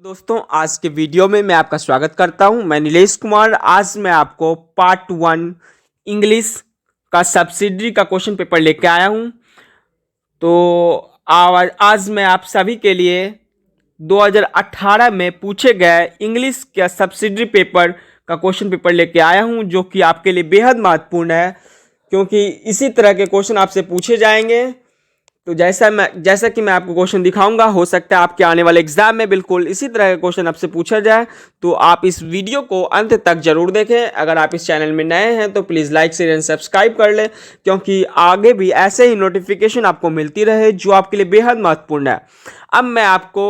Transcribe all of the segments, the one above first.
दोस्तों आज के वीडियो में मैं आपका स्वागत करता हूं। मैं नीलेश कुमार। आज मैं आपको पार्ट 1 इंग्लिश का सब्सिडरी का क्वेश्चन पेपर लेके आया हूं। तो आज मैं आप सभी के लिए 2018 में पूछे गए इंग्लिश का सब्सिडरी पेपर का क्वेश्चन पेपर लेके आया हूं, जो कि आपके लिए बेहद महत्वपूर्ण है, क्योंकि इसी तरह के क्वेश्चन आपसे पूछे जाएंगे। तो जैसा कि मैं आपको क्वेश्चन दिखाऊंगा, हो सकता है आपके आने वाले एग्जाम में बिल्कुल इसी तरह का क्वेश्चन आपसे पूछा जाए। तो आप इस वीडियो को अंत तक जरूर देखें। अगर आप इस चैनल में नए हैं तो please like share and subscribe कर लें, क्योंकि आगे भी ऐसे ही नोटिफिकेशन आपको मिलती रहे जो आपके लिए बेहद महत्वपूर्ण है। अब मैं आपको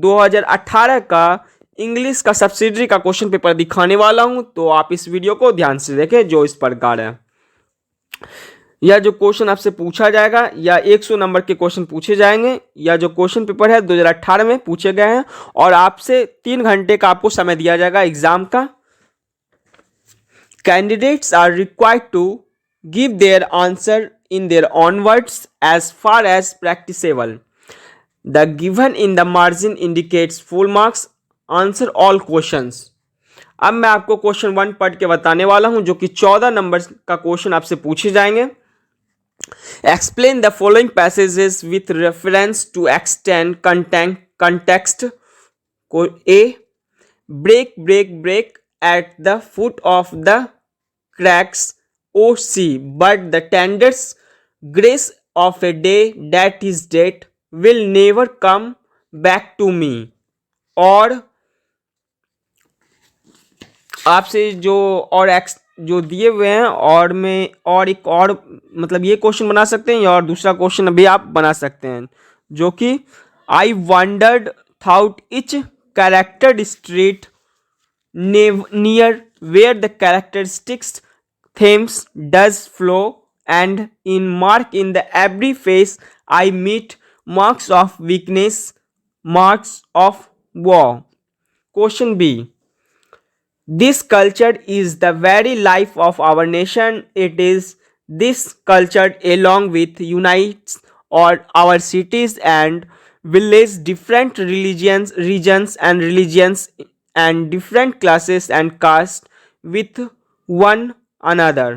2018 का इंग्लिश का सब्सिडरी का क्वेश्चन पेपर दिखाने वाला हूं, तो आप इस वीडियो को ध्यान से देखें। जो इस प्रकार है, यह जो क्वेश्चन आपसे पूछा जाएगा या 100 नंबर के क्वेश्चन पूछे जाएंगे। यह जो क्वेश्चन पेपर है 2018 में पूछे गए हैं और आपसे 3 घंटे का आपको समय दिया जाएगा एग्जाम का। Candidates are required to give their answer in their own words as far as practicable. The given in the margin indicates full marks. Answer all questions. अब मैं आपको क्वेश्चन 1 पढ़ के बताने वाला हूं, जो कि 14 नंबर का क्वेश्चन आपसे पूछे जाएंगे। Explain the following passages with reference to extend context. A. Break, break, break at the foot of the cracks. O. C. But the tender grace of a day that is dead will never come back to me. और आपसे जो दिए हुए हैं और में और एक और मतलब ये क्वेश्चन बना सकते हैं, और दूसरा क्वेश्चन भी आप बना सकते हैं, जो कि I wandered thought each character street near where the characteristics Thames does flow and in mark in the every face I meet marks of weakness, marks of woe. Question B, this culture is the very life of our nation. It is this culture along with unites or our cities and villages, different regions and different classes and castes with one another.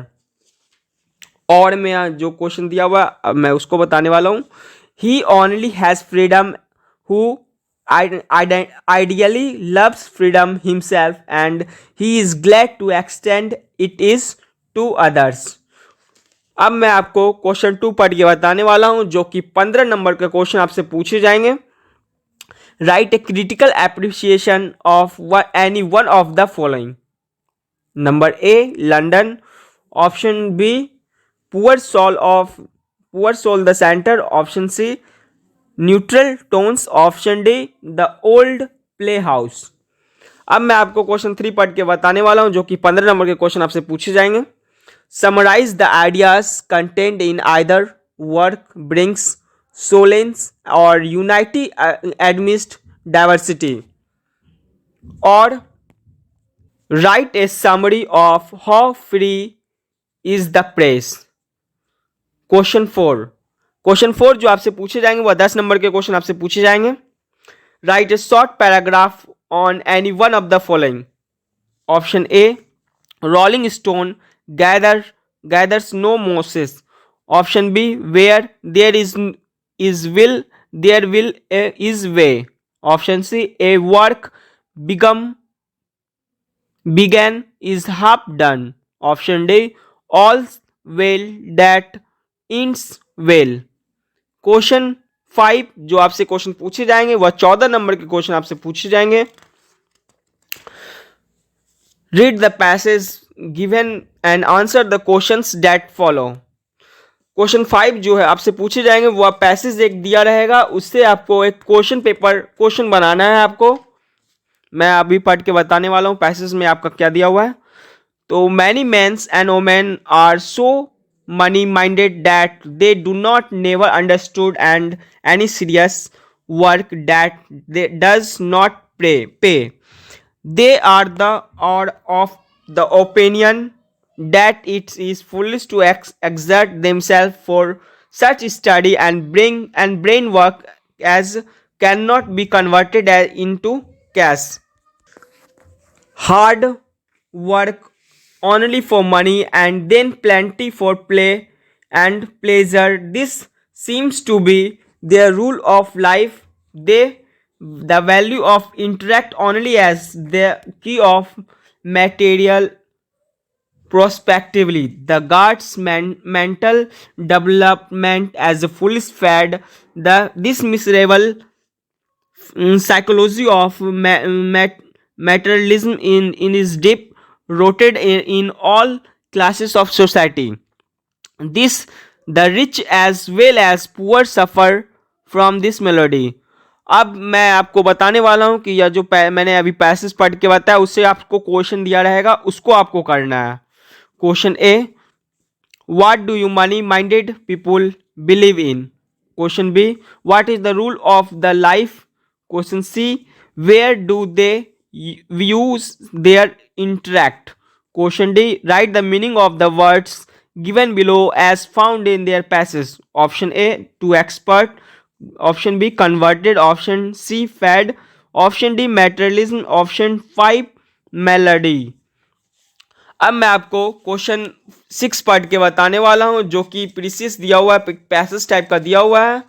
और मैं जो question दिया हुआ अब मैं उसको बताने वाला हूँ। He only has freedom who ideally loves freedom himself and he is glad to extend it is to others. अब मैं आपको क्वेश्चन 2 पढ़ के बताने वाला हूं, जो कि 15 नंबर के क्वेश्चन आपसे पूछे जाएंगे। Write a critical appreciation of any one of the following. Number A London, option B poor soul the centre, option C neutral tones, option D the old playhouse. अब मैं आपको question 3 पढ़ के बताने वाला हूं, जो कि 15 नंबर के क्वेश्चन आपसे पूछे जाएंगे। Summarise the ideas content in either work brings solace और यूनाइटी एडमिस्ट डाइवर्सिटी, और write a summary of how free is the press. Question 4 जो आपसे पूछे जाएंगे वह 10 नंबर के क्वेश्चन आपसे पूछे जाएंगे। Write a short paragraph on any one of the following. Option A rolling stone gathers no mosses, option B where there is will there will is way, option C a work begun is half done, option D all well that ends well. Question 5 जो आपसे question पूछे जाएंगे वह 14 number के question आपसे पूछे जाएंगे। Read the passage given and answer the questions that follow. Question 5 जो है आपसे पूछे जाएंगे वह पैसेज एक दिया रहेगा, उससे आपको एक क्वेश्चन बनाना है। आपको मैं अभी पढ़ के बताने वाला हूं पैसेज में आपका क्या दिया हुआ है। तो many men's and women are so money minded that they do not never understood and any serious work that they does not pay. They are of the opinion that it is foolish to exert themselves for such study and brain work as cannot be converted into cash. Hard work only for money and then plenty for play and pleasure. This seems to be their rule of life. They the value of interact only as the key of material prospectively. The guard's mental development as a foolish fad. This miserable psychology of materialism in is deep rooted in all classes of society. This the rich as well as poor suffer from this melody. अब मैं आपको बताने वाला हूं कि यह जो मैंने अभी पैसेज पढ़ के बताया उससे आपको क्वेश्चन दिया रहेगा, उसको आपको करना है. Question A, what do you money minded people believe in? Question B, what is the rule of the life? Question C, where do they use their interact? Question D, write the meaning of the words given below as found in their passage. Option A, to expert. Option B, converted. Option C, fad. Option D, materialism. Option 5, melody. अब मैं आपको question 6 पढ़ के बताने वाला हूं जो कि प्रीसियस दिया हुआ है, पैसेज टाइप का दिया हुआ है.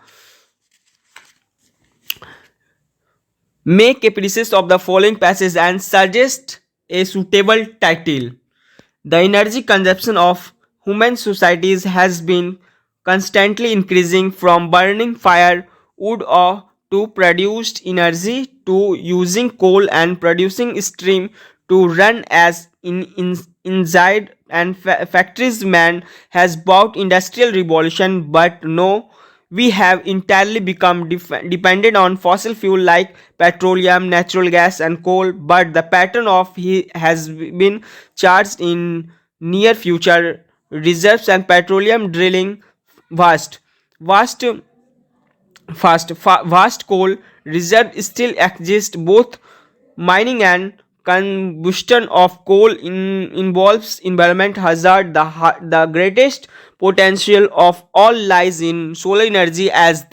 Make a precis of the following passage and suggest a suitable title. The energy consumption of human societies has been constantly increasing from burning firewood or to produced energy to using coal and producing steam to run as inside and factories. Man has bought industrial revolution, but no, we have entirely become dependent on fossil fuel like petroleum, natural gas and coal. But the pattern of he has been charged in near future reserves and petroleum drilling. Vast coal reserve still exist. Both mining and combustion of coal involves environment hazard. The greatest potential of all lies in solar energy as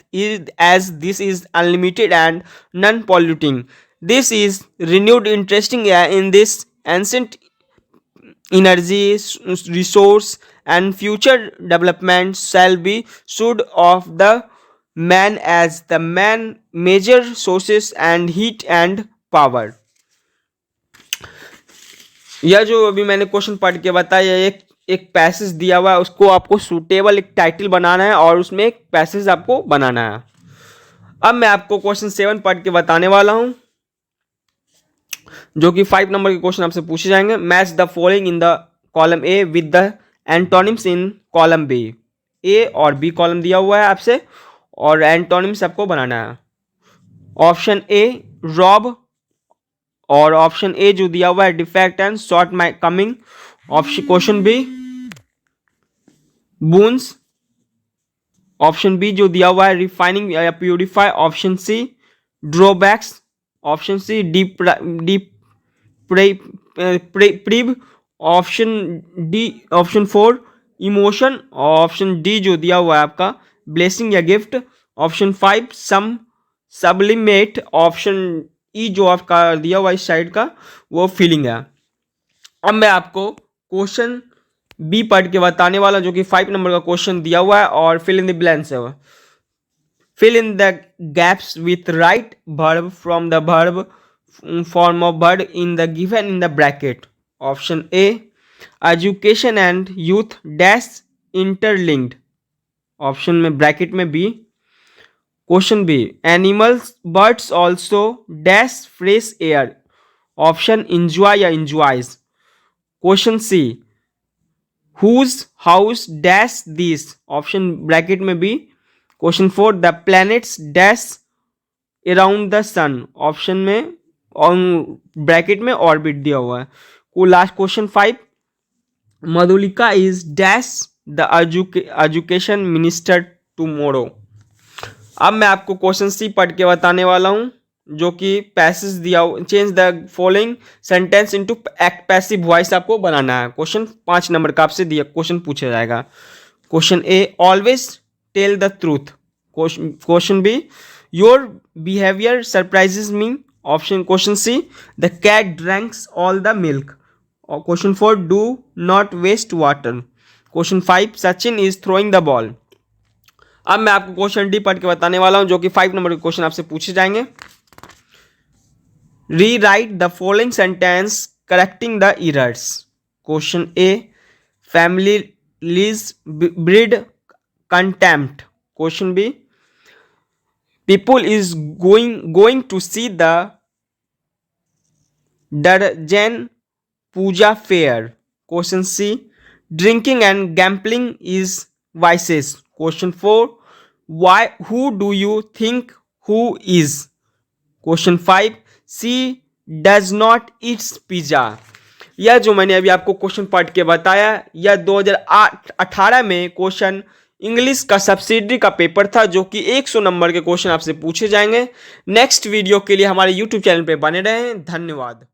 this is unlimited and non-polluting. This is renewed interesting in this ancient energy resource, and future development shall be should of the man as the man major sources and heat and power. यह जो अभी मैंने question पढ़ के बताया, एक passage दिया हुआ है, उसको आपको सूटेबल एक टाइटल बनाना है और उसमें एक पैसेज आपको बनाना है. अब मैं आपको क्वेश्चन 7 पढ़ के बताने वाला हूं जो कि 5 नंबर के क्वेश्चन आपसे पूछे जाएंगे. Match the following in the column A with the antonyms in column B. A और बी कॉलम दिया हुआ है आपसे और एंटोनिम्स आपको बनाना है. ऑप्शन ए रॉब और ऑप्शन ए जो दिया हुआ है defect and shortcoming. Option question B boons. Option B जो दिया हुआ है रिफाइनिंग या purify. Option C drawbacks. Option C प्रीव. Option D option 4 emotion. Option D जो दिया हुआ है आपका ब्लेसिंग या gift. Option 5 some sublimate. Option E जो आपका दिया हुआ इस साइड का वो फीलिंग है. अब मैं आपको क्वेश्चन बी पढ़ के बताने वाला जो कि 5 नंबर का क्वेश्चन दिया हुआ है और फिल इन द ब्लैंक्स है. Fill in the gaps with right verb from the verb form of word in the given in the bracket. Option A education and youth dash interlinked. Option में bracket में B. Question B animals birds also dash fresh air. Option enjoy या enjoys. Question C whose house dash this. Option bracket में B. Question 4 the planets dash around the sun. Option में on bracket में orbit दिया हुआ है. को last question 5 Madhulika is dash the education minister tomorrow. अब मैं आपको क्वेश्चन सी पढ़ के बताने वाला हूं जो कि पैसेज दिया हुआ. Change the following sentence into act passive voice आपको बनाना है. क्वेश्चन 5 नंबर का आपसे दिया क्वेश्चन पूछा जाएगा. Question A always tell the truth. Question B your behaviour surprises me. Option question C, the cat drinks all the milk. और question 4, do not waste water. Question 5, Sachin is throwing the ball. अब मैं आपको question D पढ़ के बताने वाला हूं, जो कि 5 नंबर के क्वेश्चन आपसे पूछे जाएंगे। Rewrite the following sentence correcting the errors. Question A, families breed contempt. Question B, people is going to see the Darjan Puja fair. Question C, drinking and gambling is vices. Question 4, why who do you think who is? Question 5, she does not eat pizza. यह जो मैंने अभी आपको question पढ़ के बताया, यह 2018 में क्वेश्चन इंग्लिश का सब्सिडरी का पेपर था, जो कि 100 नंबर के क्वेश्चन आपसे पूछे जाएंगे। नेक्स्ट वीडियो के लिए हमारे यूट्यूब चैनल पे बने रहें। धन्यवाद।